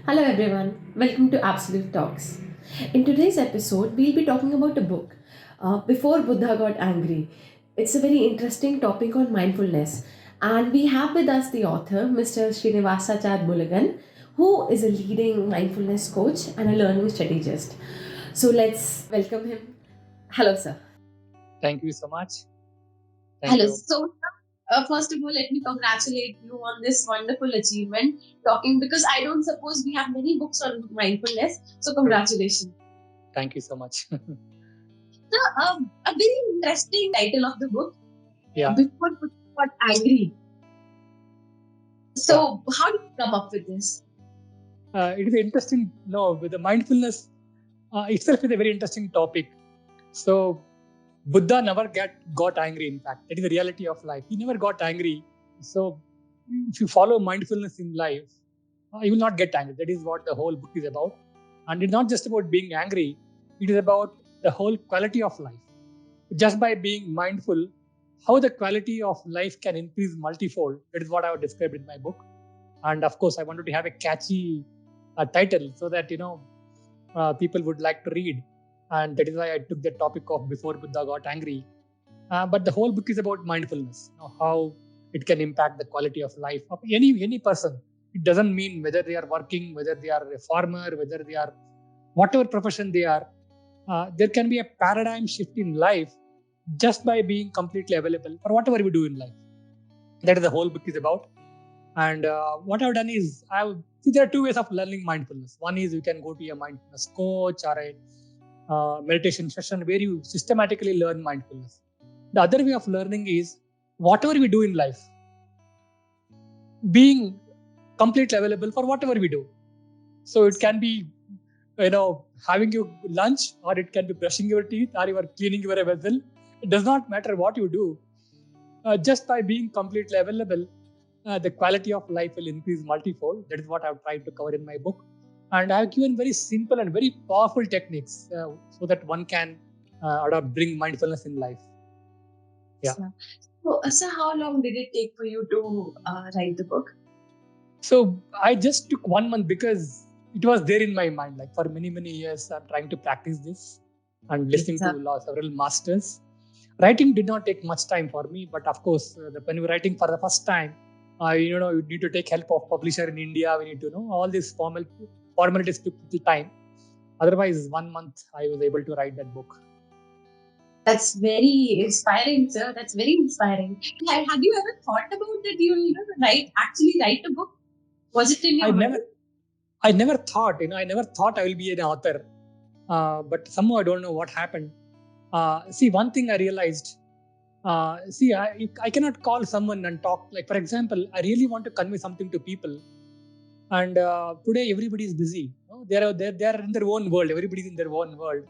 Hello everyone, welcome to Absolute Talks. In today's episode, we'll be talking about a book, Before Buddha Got Angry. It's a very interesting topic on mindfulness, and we have with us the author, Mr. Srinivasachar Mulugund, who is a leading mindfulness coach and a learning strategist. So let's welcome him. Hello, sir. Thank you so much. Thank Hello. you. So, first of all, let me congratulate you on this wonderful achievement. Talking because I don't suppose we have many books on mindfulness. So, True. congratulations. Thank you so much. So, a very interesting title of the book, Yeah. Before Buddha Got Angry. Yeah. So, how did you come up with this? It is interesting. No, with the mindfulness itself is a very interesting topic. So Buddha never got angry. In fact, that is the reality of life. He never got angry. So if you follow mindfulness in life, you will not get angry. That is what the whole book is about. And it's not just about being angry. It is about the whole quality of life. Just by being mindful, how the quality of life can increase multifold. That is what I have described in my book. And of course, I wanted to have a catchy title so that people would like to read. And that is why I took the topic of Before Buddha Got Angry. But the whole book is about mindfulness, how it can impact the quality of life of any person. It doesn't mean whether they are working, whether they are a farmer, whether they are whatever profession they are. There can be a paradigm shift in life just by being completely available for whatever we do in life. That is the whole book is about. And what I've done is see there are two ways of learning mindfulness. One is you can go to a mindfulness coach or a meditation session where you systematically learn mindfulness. The other way of learning is whatever we do in life, being completely available for whatever we do. So it can be having your lunch, or it can be brushing your teeth, or you are cleaning your vessel. It does not matter what you do. Just by being completely available, the quality of life will increase multifold. That is what I've tried to cover in my book. And I've given very simple and very powerful techniques so that one can bring mindfulness in life. Yeah. So, how long did it take for you to write the book? So I just took 1 month because it was there in my mind. Like for many, many years, I'm trying to practice this and listening to several masters. Writing did not take much time for me, but of course, when you're writing for the first time, you need to take help of publisher in India. We need to know all these formalities took little time. Otherwise, 1 month I was able to write that book. That's very inspiring, sir. That's very inspiring. Had you ever thought about that write a book? Was it in your I mind? never, I never thought, I never thought I will be an author. But somehow I don't know what happened. See, one thing I realized. I cannot call someone and talk. Like for example, I really want to convey something to people, and today everybody is busy. They are in their own world. Everybody is in their own world.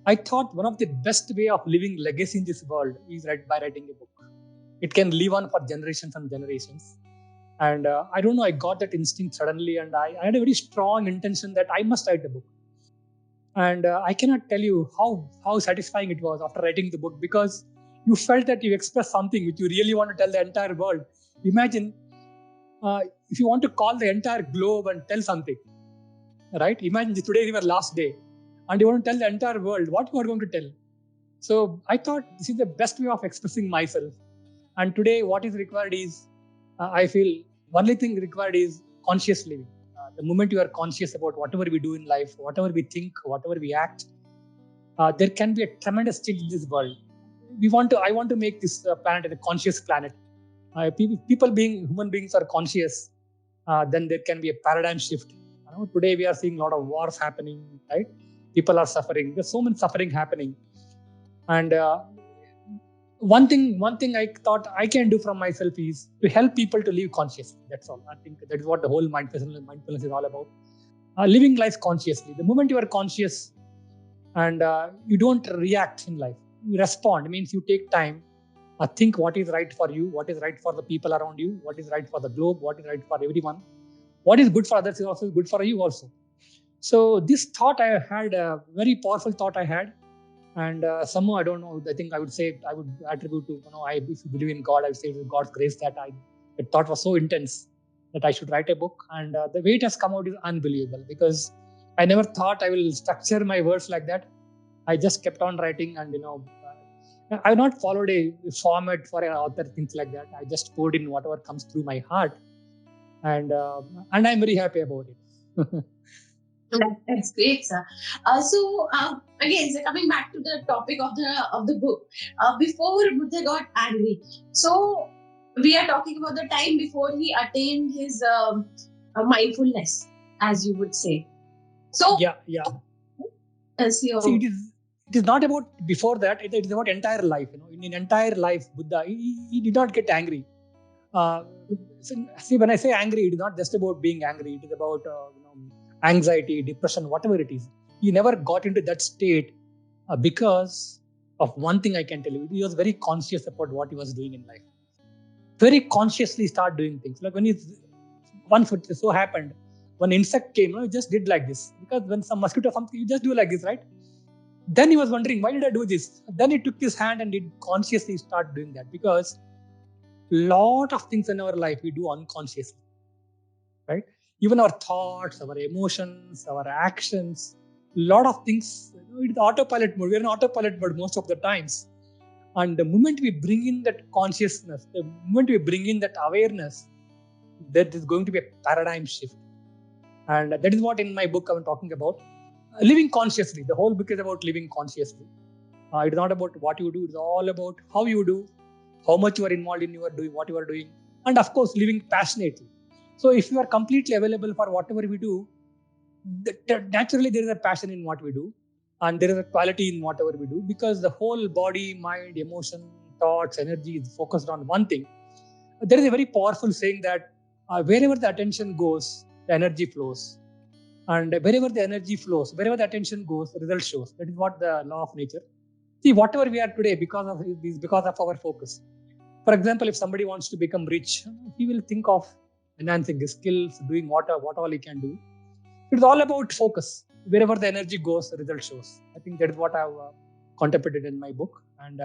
I thought one of the best way of living legacy in this world is by writing a book. It can live on for generations and generations. And I don't know, I got that instinct suddenly, and I had a very strong intention that I must write a book. And I cannot tell you how satisfying it was after writing the book, because you felt that you expressed something which you really want to tell the entire world. Imagine uh, if you want to call the entire globe and tell something, right? Imagine today is your last day and you want to tell the entire world what you are going to tell. So I thought this is the best way of expressing myself. And today, what is required is, I feel, only thing required is conscious living. The moment you are conscious about whatever we do in life, whatever we think, whatever we act, there can be a tremendous change in this world. I want to make this planet a conscious planet. People being human beings are conscious, then there can be a paradigm shift. Today we are seeing a lot of wars happening, right? People are suffering. There's so much suffering happening, and one thing I thought I can do from myself is to help people to live consciously. That's all. I think that is what the whole mindfulness is all about. Living life consciously. The moment you are conscious and you don't react in life, you respond. It means you take time, think what is right for you, what is right for the people around you, what is right for the globe, what is right for everyone, what is good for others is also good for you also. So this thought I had, a very powerful thought I had, and somehow I don't know. I think I would say I would attribute to, if you believe in God, I would say it was God's grace that the thought was so intense. that I should write a book, and the way it has come out is unbelievable, because I never thought I will structure my words like that. I just kept on writing, and I've not followed a format for an author, things like that. I just poured in whatever comes through my heart, and I'm very happy about it. That's great, sir. Again, so coming back to the topic of the book, before Buddha got angry. So we are talking about the time before he attained his mindfulness, as you would say. So Yeah. See, it is not about before that. It is about entire life. In entire life, Buddha, he did not get angry. Uh, See, when I say angry, it is not just about being angry. It is about anxiety, depression, whatever it is. He never got into that state because of one thing I can tell you. He was very conscious about what he was doing in life. Very consciously start doing things. Like when he's one foot so happened, one insect came, he just did like this. Because when some mosquito or something, you just do like this, right? Then he was wondering, why did I do this? Then he took his hand and did consciously start doing that, because lot of things in our life we do unconsciously, right? Even our thoughts, our emotions, our actions, lot of things, it's autopilot mode. We're in autopilot mode most of the times. And the moment we bring in that consciousness, the moment we bring in that awareness, that is going to be a paradigm shift. And that is what in my book I'm talking about. Living consciously. The whole book is about living consciously. It's not about what you do, it's all about how you do, how much you are involved in your doing, what you are doing, and of course, living passionately. So, if you are completely available for whatever we do, naturally there is a passion in what we do, and there is a quality in whatever we do, because the whole body, mind, emotion, thoughts, energy is focused on one thing. There is a very powerful saying that wherever the attention goes, the energy flows. And wherever the energy flows, wherever the attention goes, the result shows. That is what the law of nature. See, whatever we are today because of our focus. For example, if somebody wants to become rich, he will think of enhancing his skills, doing what all he can do. It's all about focus. Wherever the energy goes, the result shows. I think that is what I've contemplated in my book. And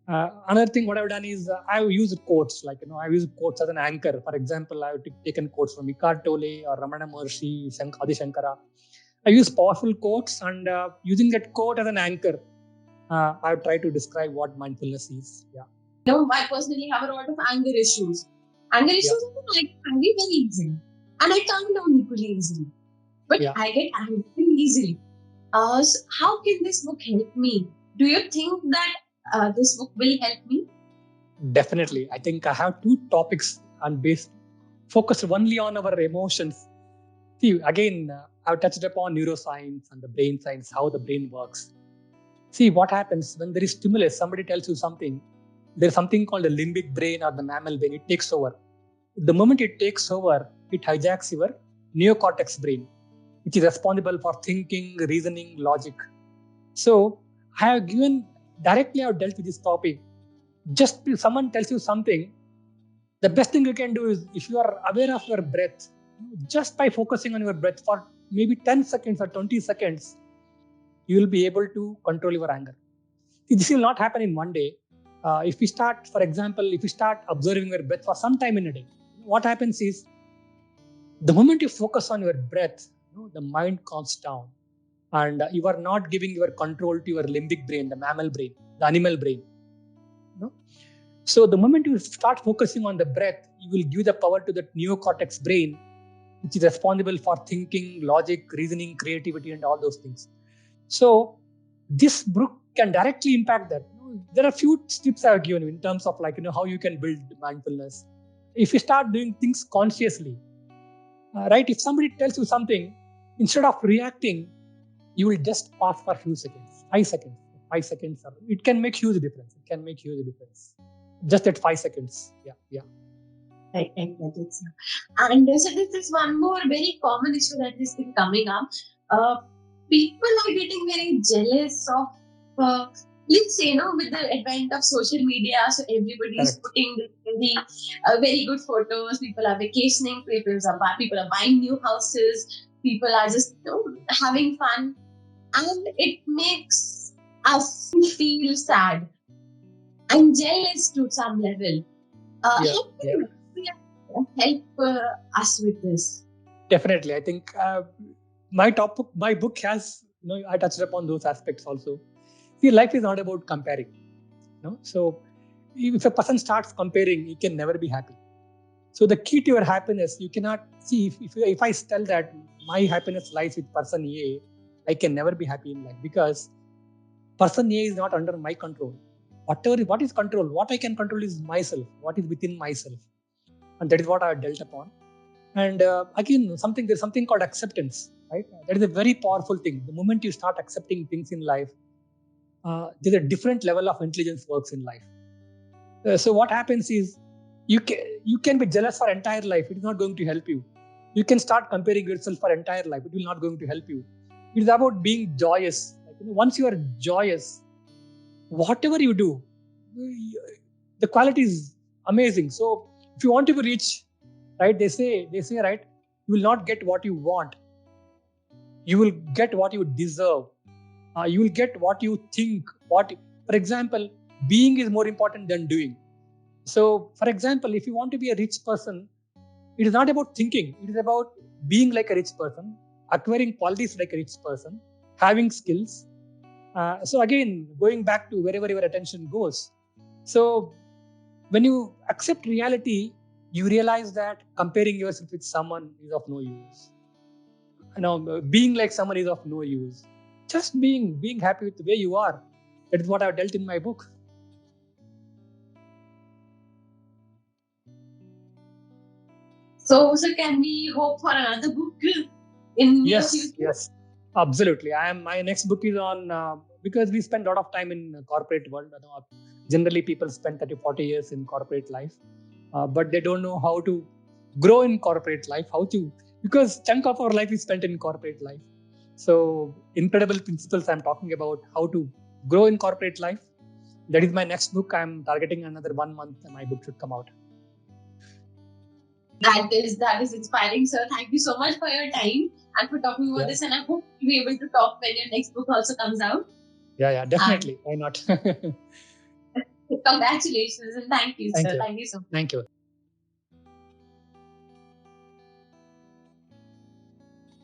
another thing, what I've done is I've used quotes. I've used quotes as an anchor. For example, I've taken quotes from Eckhart Tolle or Ramana Maharshi, Adi Shankara. I use powerful quotes, and using that quote as an anchor, I've tried to describe what mindfulness is. Yeah. I personally have a lot of anger issues. Anger issues, I get angry very easily, and I calm down equally easily. But I get angry easily. So how can this book help me? Do you think that this book will help me? Definitely. I think I have two topics and based focused only on our emotions. See, again, I've touched upon neuroscience and the brain science, how the brain works. See, what happens when there is stimulus, somebody tells you something, there's something called the limbic brain or the mammal brain, it takes over. The moment it takes over, it hijacks your neocortex brain, which is responsible for thinking, reasoning, logic. So, I have dealt with this topic. Just if someone tells you something, the best thing you can do is, if you are aware of your breath, just by focusing on your breath for maybe 10 seconds or 20 seconds, you will be able to control your anger. See, this will not happen in one day. If we start, for example, if you start observing your breath for some time in a day, what happens is, the moment you focus on your breath, the mind calms down, and you are not giving your control to your limbic brain, the mammal brain, the animal brain. So the moment you start focusing on the breath, you will give the power to that neocortex brain, which is responsible for thinking, logic, reasoning, creativity, and all those things. So this book can directly impact that. There are a few tips I have given you in terms of how you can build mindfulness. If you start doing things consciously, right? If somebody tells you something, instead of reacting, you will just pause for a few seconds, 5 seconds, 5 seconds. It can make huge difference. It can make huge difference. Just at 5 seconds. Yeah. I get it, sir. And so this is one more very common issue that has been coming up. People are getting very jealous of, let's say, with the advent of social media, so everybody is putting very good photos. People are vacationing. People are buying new houses. People are just having fun, and it makes us feel sad and jealous to some level. How do you react help us with this? Definitely. I think my book has, I touched upon those aspects also. See, life is not about comparing. So if a person starts comparing, he can never be happy. So the key to your happiness, you cannot see if I tell that my happiness lies with person A, I can never be happy in life because person A is not under my control. What is control? What I can control is myself. What is within myself, and that is what I have dealt upon. And again, there's something called acceptance, right? That is a very powerful thing. The moment you start accepting things in life, there's a different level of intelligence works in life. So what happens is you can be jealous for entire life. It is not going to help you. You can start comparing yourself for entire life. It will not going to help you. It is about being joyous. Once you are joyous, whatever you do, the quality is amazing. So if you want to be rich, right? They say right. You will not get what you want. You will get what you deserve. You will get what you think. For example, being is more important than doing. So, for example, if you want to be a rich person, it is not about thinking. It is about being like a rich person, acquiring qualities like a rich person, having skills. So again, going back to wherever your attention goes. So when you accept reality, you realize that comparing yourself with someone is of no use. Being like someone is of no use. Just being happy with the way you are. That is what I've dealt in my book. So can we hope for another book in near Yes, future? yes, absolutely. My next book is on because we spend a lot of time in corporate world. Generally, people spend 30, 40 years in corporate life, but they don't know how to grow in corporate life. How to because chunk of our life is spent in corporate life. So, incredible principles I'm talking about how to grow in corporate life. That is my next book. I'm targeting another 1 month, and my book should come out. That is inspiring, sir. Thank you so much for your time and for talking about Yeah, this. And I hope you'll be able to talk when your next book also comes out. yeah, And definitely. Why not? congratulations and thank you, Thank sir. you. Thank you so much. Thank you.